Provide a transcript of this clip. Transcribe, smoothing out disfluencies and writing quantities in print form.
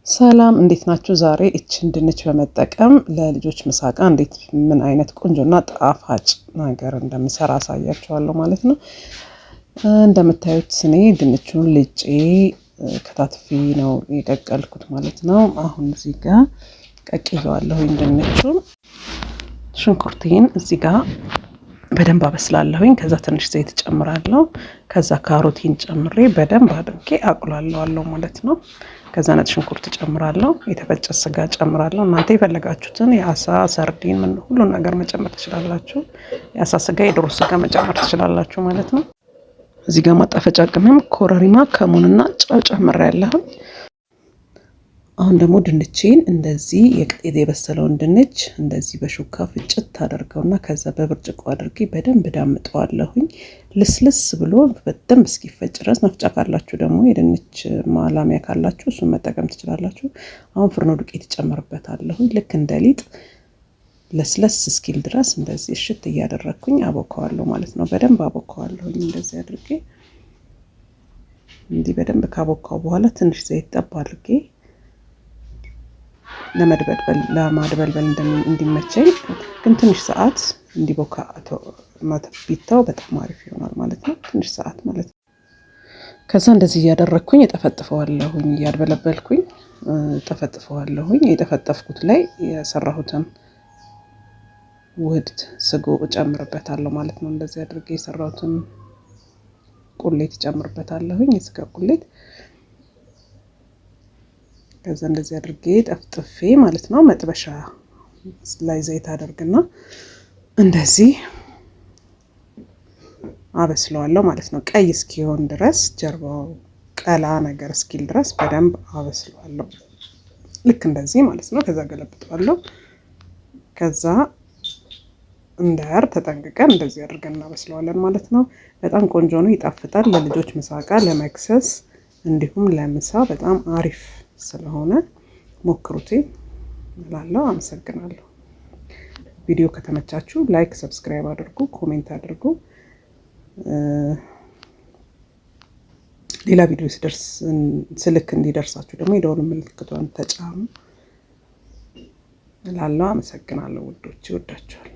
ሰላም እንዴት ናችሁ? ዛሬ እችን ድንች በመጠቀም ለልጆች ምሳቃ እንዴት ምን አይነት ቆንጆና ጣፋጭ ነገር እንደምሰራ አሳያችኋለሁ ማለት ነው። እንደምታዩት እኔ ድንቹን ልጬ ከታትፊ ነው የቀቀልኩት ማለት ነው። አሁን እዚህ ጋር ቀቅየዋለሁኝ ድንቹን። ሽንኩርቴን እዚህ ጋር በደንብ አበስላለሁኝ። ከዛ ትንሽ ዘይት ጨምራለሁ። ከዛ ካሮቲን ጨምሬ በደንብ አድርጌ አቁላለዋለሁ ማለት ነው። ከዛ ነጭ ሽንኩርት ጨምራለሁ። የተፈጨ ስጋ ጨምራለሁ። እናንተ የፈለጋችሁትን የአሳ ሰርዲን ምን ሁሉ ነገር መጨመር ትችላላችሁ። የአሳ ስጋ፣ የዶሮ ስጋ መጨመር ትችላላችሁ ማለት ነው። እዚህ ጋር ማጣፈጫ ቅመም ኮረሪማ፣ ከሙንና ጨው ጨምሬያለሁ። አሁን ደግሞ ድንቼን እንደዚህ የበሰለውን ድንች እንደዚህ በሹካ ፍጭት አደርገውና ከዛ በብርጭቆ አድርጌ በደንብ ዳምጠዋለሁኝ። ልስልስ ብሎ በደንብ እስኪፈጭ ድረስ። መፍጫ ካላችሁ ደግሞ የድንች ማላሚያ ካላችሁ እሱን መጠቀም ትችላላችሁ። አሁን ፍርኖ ዱቄት እጨምርበታለሁኝ። ልክ እንደ ሊጥ ለስለስ እስኪል ድረስ እንደዚህ እሽት እያደረግኩኝ አቦካዋለሁ ማለት ነው። በደንብ አቦካዋለሁኝ እንደዚህ አድርጌ። እንዲህ በደንብ ካቦካው በኋላ ትንሽ ዘይት ጠብ አድርጌ ለማድበልበል እንዲመቸኝ ግን ትንሽ ሰዓት እንዲቦካ ቢተው በጣም አሪፍ ይሆናል ማለት ነው። ትንሽ ሰዓት ማለት ነው። ከዛ እንደዚህ እያደረግኩኝ እጠፈጥፈዋለሁኝ። እያድበለበልኩኝ እጠፈጥፈዋለሁኝ። የጠፈጠፍኩት ላይ የሰራሁትን ውህድ ስጎ እጨምርበታለሁ ማለት ነው። እንደዚህ አድርጌ የሰራሁትን ቁሌት እጨምርበታለሁኝ፣ የስጋ ቁሌት። ከዛ እንደዚህ አድርጌ ጠፍጥፌ ማለት ነው መጥበሻ ላይ ዘይት አደርግና እንደዚህ አበስለዋለሁ ማለት ነው። ቀይ እስኪሆን ድረስ ጀርባው ቀላ ነገር እስኪል ድረስ በደንብ አበስለዋለሁ። ልክ እንደዚህ ማለት ነው። ከዛ ገለብጠዋለሁ። ከዛ እንዳያር ተጠንቅቀን እንደዚህ አድርገን እናበስለዋለን ማለት ነው። በጣም ቆንጆ ነው፣ ይጣፍጣል። ለልጆች ምሳቃ፣ ለመክሰስ እንዲሁም ለምሳ በጣም አሪፍ ስለሆነ ሞክሩት እላለሁ። አመሰግናለሁ። ቪዲዮ ከተመቻችሁ ላይክ፣ ሰብስክራይብ አድርጉ፣ ኮሜንት አድርጉ። ሌላ ቪዲዮ ሲደርስ ስልክ እንዲደርሳችሁ ደግሞ የደወል ምልክቷን ተጫኑ እላለሁ። አመሰግናለሁ ውዶች፣ ይወዳችኋል።